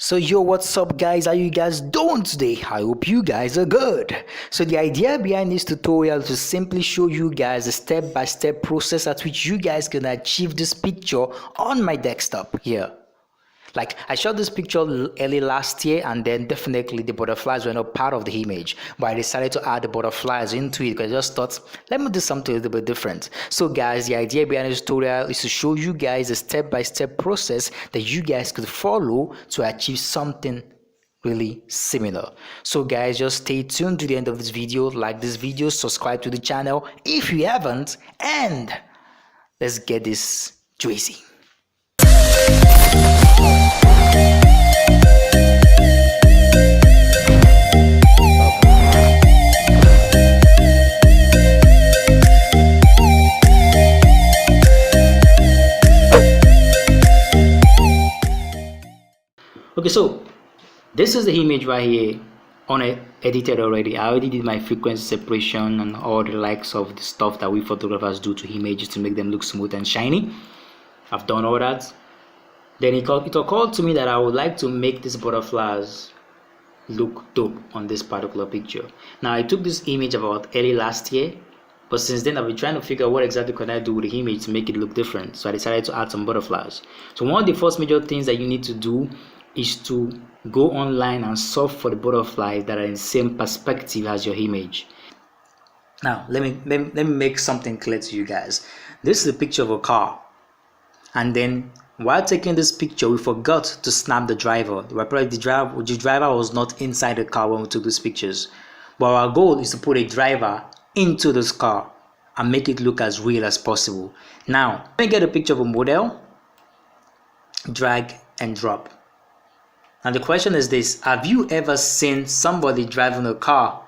So yo, what's up guys? How you guys doing today? I hope you guys are good. So the idea behind this tutorial is to simply show you guys a step-by-step process at which you guys can achieve this picture on my desktop here. Like I shot this picture early last year, and then definitely the butterflies were not part of the image, but I decided to add the butterflies into it because I just thought, let me do something a little bit different. So guys, the idea behind this tutorial is to show you guys a step-by-step process that you guys could follow to achieve something really similar. So guys, just stay tuned to the end of this video, like this video, subscribe to the channel if you haven't, and let's get this juicy. Okay, so this is the image right here on it, edited already. I already did my frequency separation and all the likes of the stuff that we photographers do to images to make them look smooth and shiny. I've done all that. Then it occurred to me that I would like to make these butterflies look dope on this particular picture. Now I took this image about early last year, but since then I've been trying to figure out what exactly can I do with the image to make it look different. So I decided to add some butterflies. So one of the first major things that you need to do is to go online and search for the butterflies that are in the same perspective as your image. Now let me make something clear to you guys. This is a picture of a car, and then while taking this picture we forgot to snap the driver. The driver was not inside the car when we took these pictures, but our goal is to put a driver into this car and make it look as real as possible. Now let me get a picture of a model, drag and drop. Now the question is this: have you ever seen somebody driving a car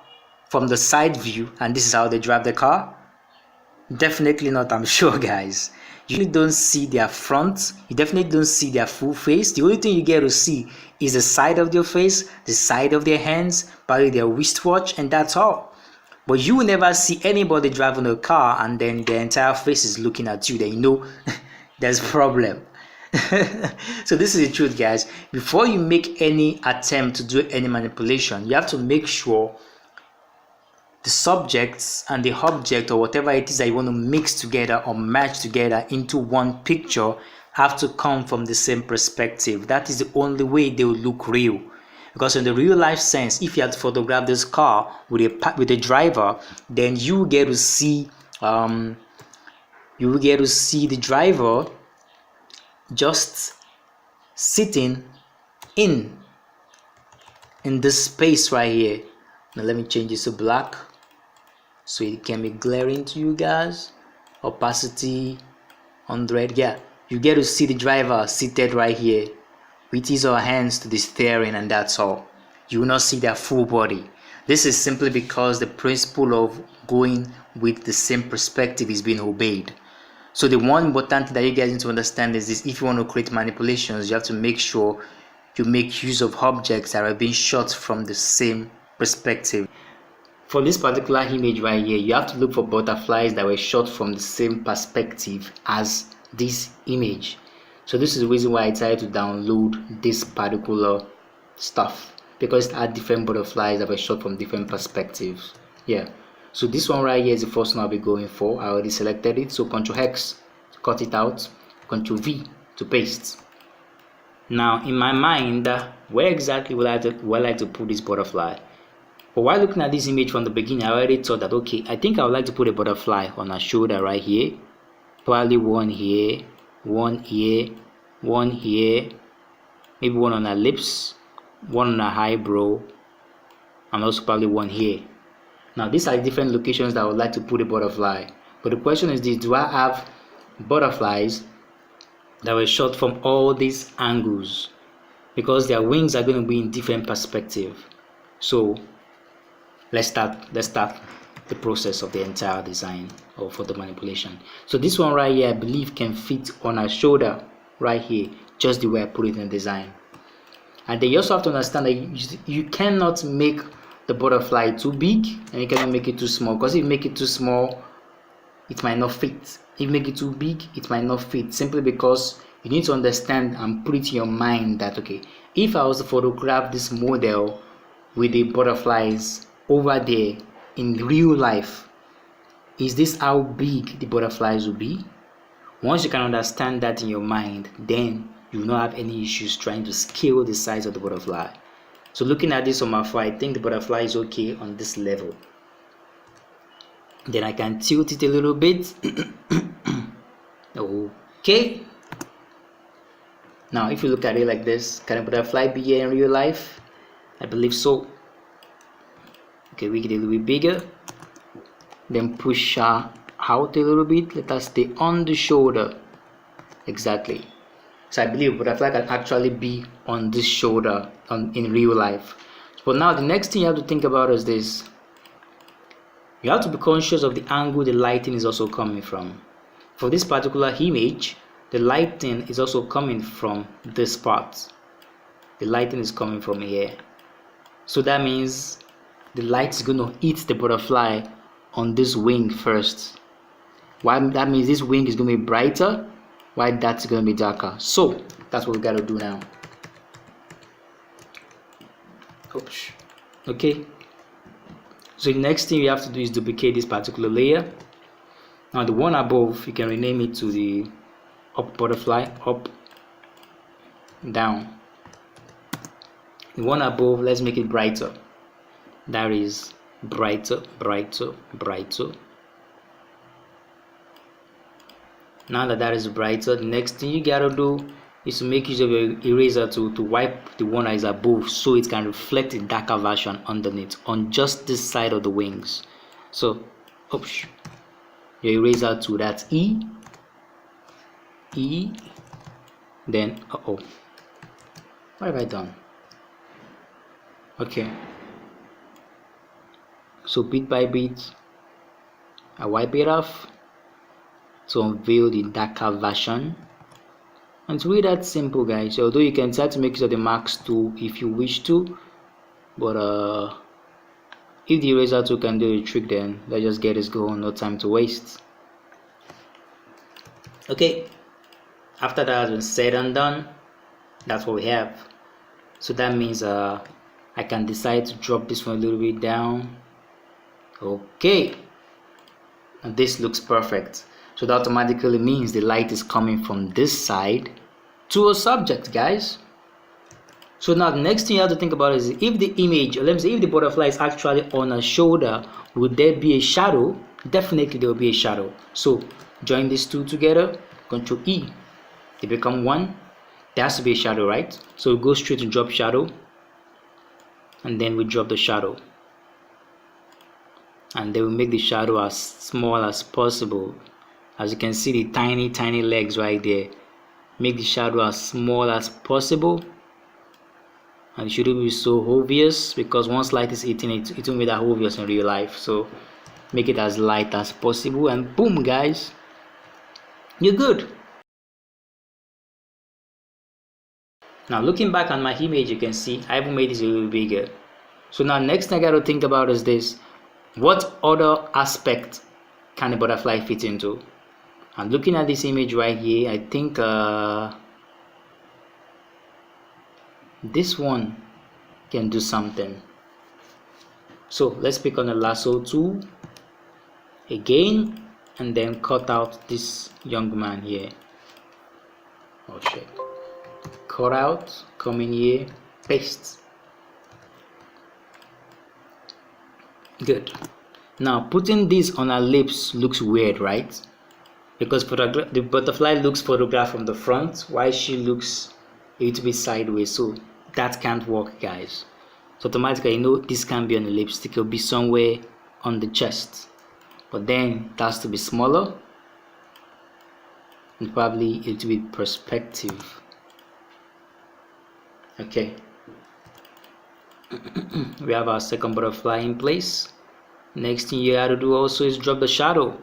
from the side view and this is how they drive the car? Definitely not, I'm sure guys. You don't see their front, you definitely don't see their full face. The only thing you get to see is the side of their face, the side of their hands, probably their wristwatch, and that's all. But you will never see anybody driving a car and then their entire face is looking at you. Then you know there's a problem. So this is the truth guys. Before you make any attempt to do any manipulation, you have to make sure the subjects and the object or whatever it is that you want to mix together or match together into one picture have to come from the same perspective. That is the only way they will look real. Because in the real life sense, if you had to photograph this car with a driver, then you get to see the driver just sitting in this space right here. Now let me change this to black so it can be glaring to you guys. Opacity 100. Yeah, you get to see the driver seated right here with his or her hands to the steering, and that's all. You will not see their full body. This is simply because the principle of going with the same perspective is being obeyed. So the one important thing that you guys need to understand is this: if you want to create manipulations, you have to make sure you make use of objects that are being shot from the same perspective. For this particular image right here, you have to look for butterflies that were shot from the same perspective as this image. So this is the reason why I decided to download this particular stuff, because it had different butterflies that were shot from different perspectives. Yeah. So this one right here is the first one I'll be going for. I already selected it, so Ctrl X to cut it out, Ctrl V to paste. Now in my mind, where exactly would I like to put this butterfly? But while looking at this image from the beginning, I already thought that okay, I think I would like to put a butterfly on her shoulder right here, probably one here, one here, one here, maybe one on her lips, one on her eyebrow, and also probably one here. Now these are different locations that I would like to put a butterfly. But the question is this: do I have butterflies that were shot from all these angles? Because their wings are going to be in different perspective. So let's start the process of the entire design or photo manipulation. So this one right here I believe can fit on her shoulder right here, just the way I put it in the design. And then you also have to understand that you cannot make the butterfly too big and you cannot make it too small, because if you make it too small it might not fit. If you make it too big it might not fit, simply because You need to understand and put it in your mind that, okay, if I was to photograph this model with the butterflies over there in real life, is this how big the butterflies will be? Once you can understand that in your mind, then you will not have any issues trying to scale the size of the butterfly. So looking at this from afar, I think the butterfly is okay on this level. Then I can tilt it a little bit. Okay. Now if you look at it like this, can a butterfly be here in real life? I believe so. Okay, we get a little bit bigger. Then push her out a little bit. Let us stay on the shoulder. Exactly. So I believe butterfly can actually be on this shoulder in real life. But now the next thing you have to think about is this. You have to be conscious of the angle the lighting is also coming from. For this particular image, the lighting is also coming from this part. The lighting is coming from here. So that means the light is going to hit the butterfly on this wing first. Why? That means this wing is going to be brighter, while that's going to be darker. So that's what we got to do now. Oops. Okay. So the next thing you have to do is duplicate this particular layer. Now the one above, you can rename it to the up butterfly, up, down. The one above, let's make it brighter. That is brighter, brighter, brighter. Now that is brighter, the next thing you gotta do is to make use of your eraser to wipe the one that is above so it can reflect the darker version underneath on just this side of the wings. So oops, your eraser to that E, then what have I done? Okay, so bit by bit I wipe it off to unveil the darker version. And it's really that simple, guys. Although you can try to make use of the marks tool if you wish to, but if the eraser tool can do the trick, then let's just get this going, no time to waste. Okay, after that has been said and done, that's what we have. So that means I can decide to drop this one a little bit down. Okay, and this looks perfect. So that automatically means the light is coming from this side to a subject, guys. So now the next thing you have to think about is if the image, or let me say if the butterfly is actually on a shoulder, would there be a shadow? Definitely there will be a shadow. So join these two together, Control E, they become one. There has to be a shadow, right? So we go straight to drop shadow, and then we drop the shadow, and then we make the shadow as small as possible. As you can see, the tiny legs right there. Make the shadow as small as possible, and it shouldn't be so obvious because once light is hitting it, it won't be that obvious in real life. So make it as light as possible, and boom, guys, you're good. Now looking back on my image, you can see I even made this a little bigger. So now next thing I got to think about is this: what other aspect can a butterfly fit into? I'm looking at this image right here. I think this one can do something. So let's pick on the lasso tool again, and then cut out this young man here. Oh shit. Cut out, come in here, paste. Good. Now putting this on our lips looks weird, right? Because the butterfly looks photographed from the front, while she looks a little bit sideways. So that can't work, guys. So automatically, you know, this can't be on the lipstick. It'll be somewhere on the chest. But then it has to be smaller, and probably a little bit perspective. Okay. We have our second butterfly in place. Next thing you have to do also is drop the shadow.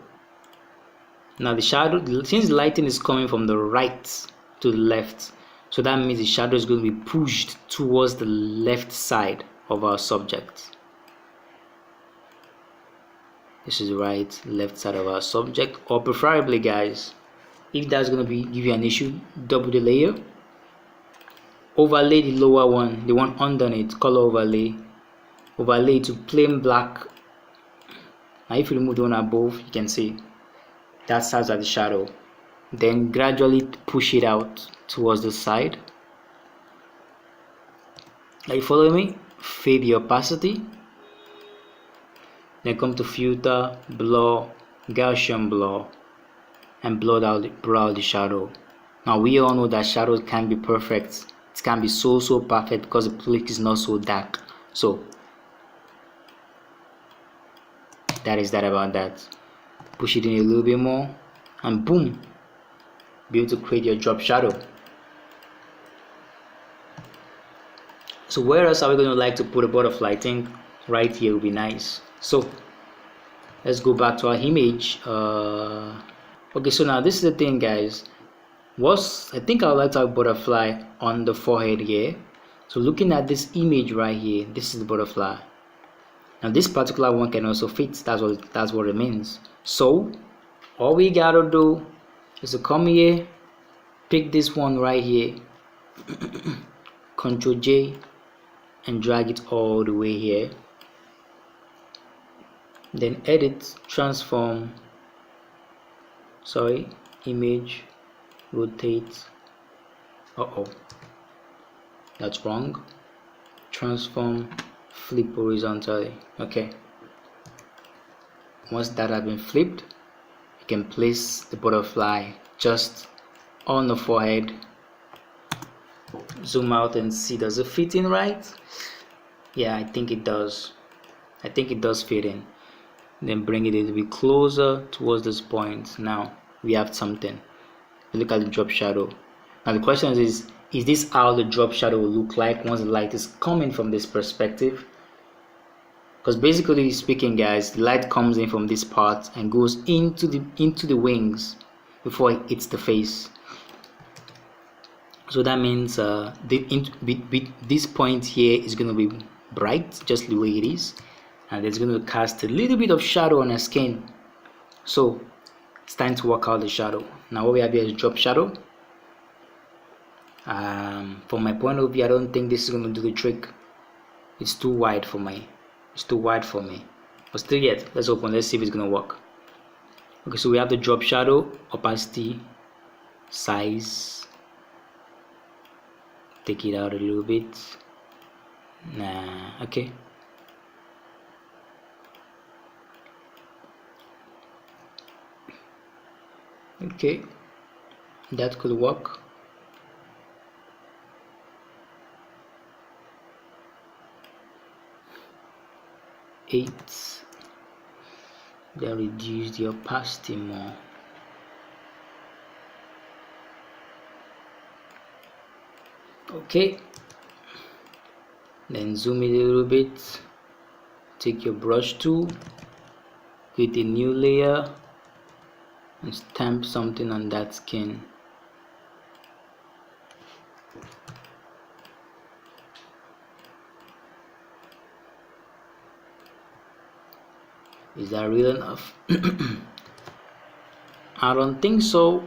Now the shadow, since the lighting is coming from the right to the left, so that means the shadow is going to be pushed towards the left side of our subject. This is the right, left side of our subject, or preferably, guys, If that's gonna give you an issue, double the layer, overlay the lower one, the one underneath, color overlay to plain black. Now if you remove the one above, you can see that serves as the shadow. Then gradually push it out towards the side. Are you following me? Fade the opacity. Then come to filter, blur, Gaussian blur, and blur out the shadow. Now we all know that shadows can be perfect. It can be so perfect because the click is not so dark. So that is that about that. Push it in a little bit more, and boom, be able to create your drop shadow. So where else are we going to like to put a butterfly? I think right here would be nice. So let's go back to our image. Okay, so now this is the thing, guys. I think I would like to have a butterfly on the forehead here. So looking at this image right here, this is the butterfly. Now this particular one can also fit. That's what it means. So all we gotta do is to come here, pick this one right here, Ctrl J, and drag it all the way here. Then edit, transform, image, rotate. That's wrong. Transform, flip horizontally. Okay. Once that has been flipped, you can place the butterfly just on the forehead. Zoom out and see, does it fit in right? Yeah, I think it does. I think it does fit in. Then bring it a little bit closer towards this point. Now we have something. Look at the drop shadow. Now the question is this how the drop shadow will look like once the light is coming from this perspective? Because basically speaking, guys, the light comes in from this part and goes into the wings before it hits the face. So that means this point here is going to be bright, just the way it is, and it's going to cast a little bit of shadow on her skin. So it's time to work out the shadow. Now what we have here is drop shadow. From my point of view, I don't think this is going to do the trick. It's too wide for me. But still yet, let's open. Let's see if it's going to work. Okay, so we have the drop shadow, opacity, size. Take it out a little bit. Okay. Okay, that could work. Then reduce the opacity more. Okay, then zoom it a little bit. Take your brush tool, create a new layer, and stamp something on that skin. Is that real enough? I don't think so.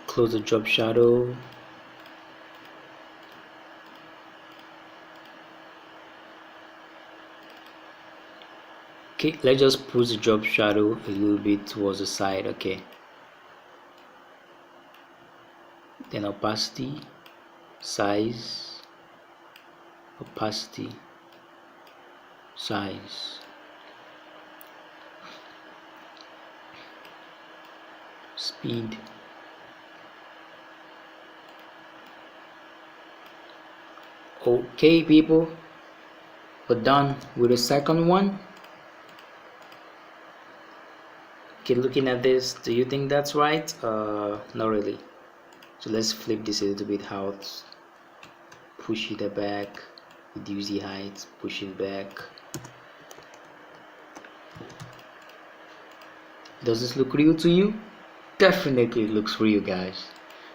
Close the drop shadow. Okay, let's just push the drop shadow a little bit towards the side. Okay, then opacity, size, opacity, size, speed. Okay, people, we're done with the second one. Okay, looking at this, do you think that's right? Not really. So let's flip this a little bit out, push it back, reduce the height, push it back. Does this look real to you? Definitely it looks real, guys.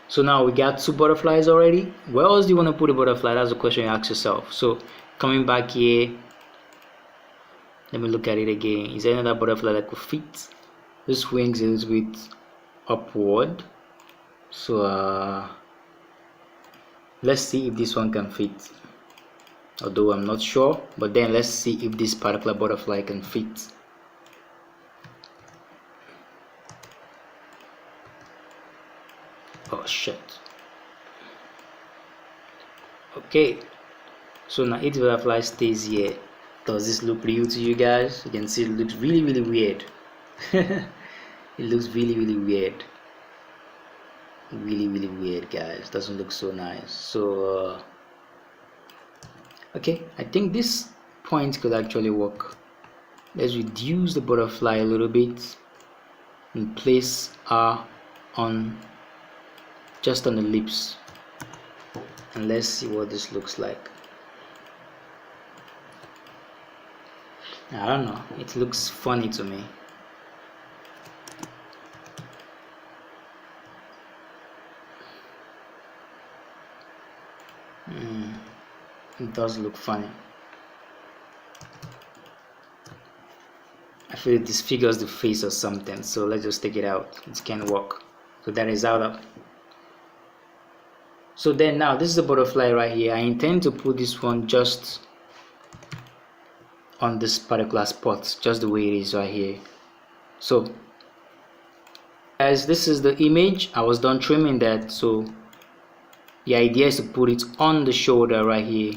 So now we got 2 butterflies already. Where else do you want to put a butterfly? That's the question you ask yourself. So coming back here, let me look at it again. Is there another butterfly that could fit? This wings a little bit upward. So let's see if this one can fit. Although I'm not sure, but then let's see if this particular butterfly can fit. Oh shit. Okay, so now each butterfly stays here. Does this look real to you guys? You can see it looks really weird. It looks really weird. Really weird, guys. Doesn't look so nice. So okay, I think this point could actually work. Let's reduce the butterfly a little bit and place her on just on the lips, and let's see what this looks like. I don't know, it looks funny to me. It does look funny. I feel it disfigures the face or something, so let's just take it out. It can work. So that is out of. So then now this is the butterfly right here. I intend to put this one just on this particular spot, just the way it is right here. So guys, this is the image. I was done trimming that, so the idea is to put it on the shoulder right here.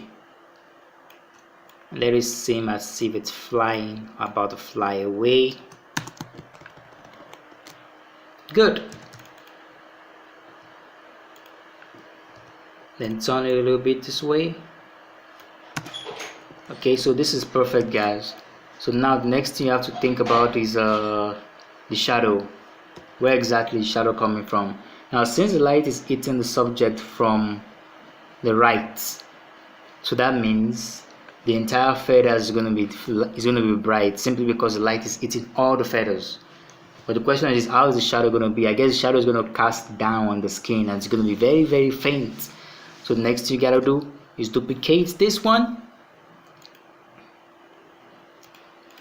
Let it seem as if it's flying, about to fly away. Good. Then turn it a little bit this way. Okay, so this is perfect, guys. So now the next thing you have to think about is the shadow. Where exactly is shadow coming from? Now since the light is hitting the subject from the right, so that means the entire feather is going to be bright, simply because the light is hitting all the feathers. But the question is, how is the shadow going to be? I guess the shadow is going to cast down on the skin, and it's going to be very faint. So the next thing you gotta do is duplicate this one,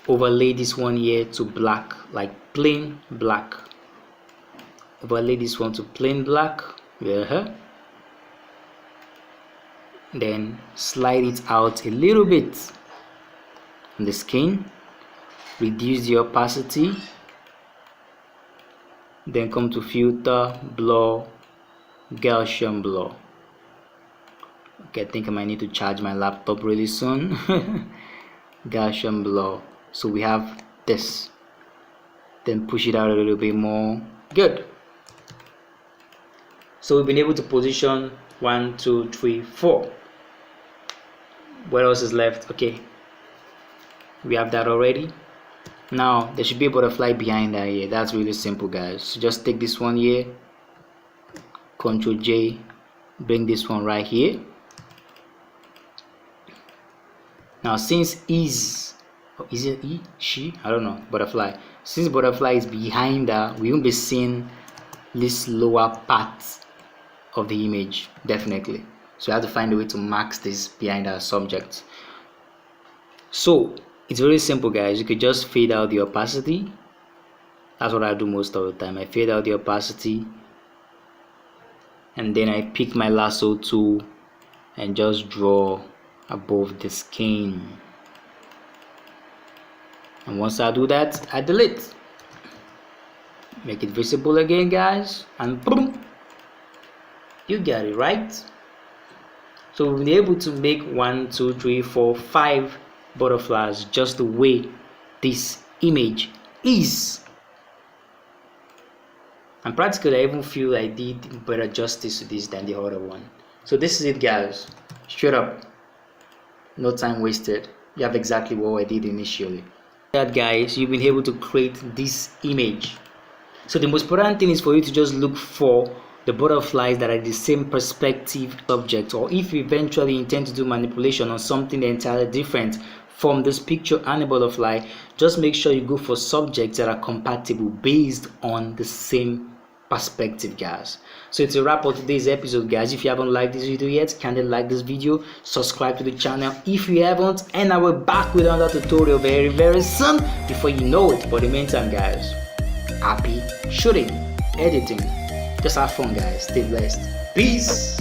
overlay this one here to black, like plain black. Overlay this one to plain black. Then slide it out a little bit on the skin, reduce the opacity, then come to filter, blur, Gaussian blur. Okay, I think I might need to charge my laptop really soon. Gaussian blur. So we have this. Then push it out a little bit more. Good. So we've been able to position 1, 2, 3, 4. What else is left? Okay, we have that already. Now there should be a butterfly behind that here. That's really simple, guys. So just take this one here, Ctrl J, bring this one right here. Now since is it he, she, I don't know, butterfly, since butterfly is behind her, we won't be seeing this lower part of the image, definitely. So we have to find a way to max this behind our subject. So it's very simple, guys. You could just fade out the opacity. That's what I do most of the time. I fade out the opacity, and then I pick my lasso tool and just draw above the skin. And once I do that, I delete. Make it visible again, guys, and boom, you got it, right? So we'll be able to make 1, 2, 3, 4, 5 butterflies just the way this image is. And practically I even feel I did better justice to this than the other one. So this is it, guys. Straight up, no time wasted. You have exactly what I did initially. That, guys, you've been able to create this image. So the most important thing is for you to just look for the butterflies that are the same perspective subject, or if you eventually intend to do manipulation on something entirely different from this picture and a butterfly, just make sure you go for subjects that are compatible based on the same perspective, guys. So it's a wrap up today's episode, guys. If you haven't liked this video yet, kindly like this video, subscribe to the channel if you haven't, and I will back with another tutorial very soon before you know it. But in the meantime, guys, happy shooting, editing. Just have fun, guys. Stay blessed. Peace.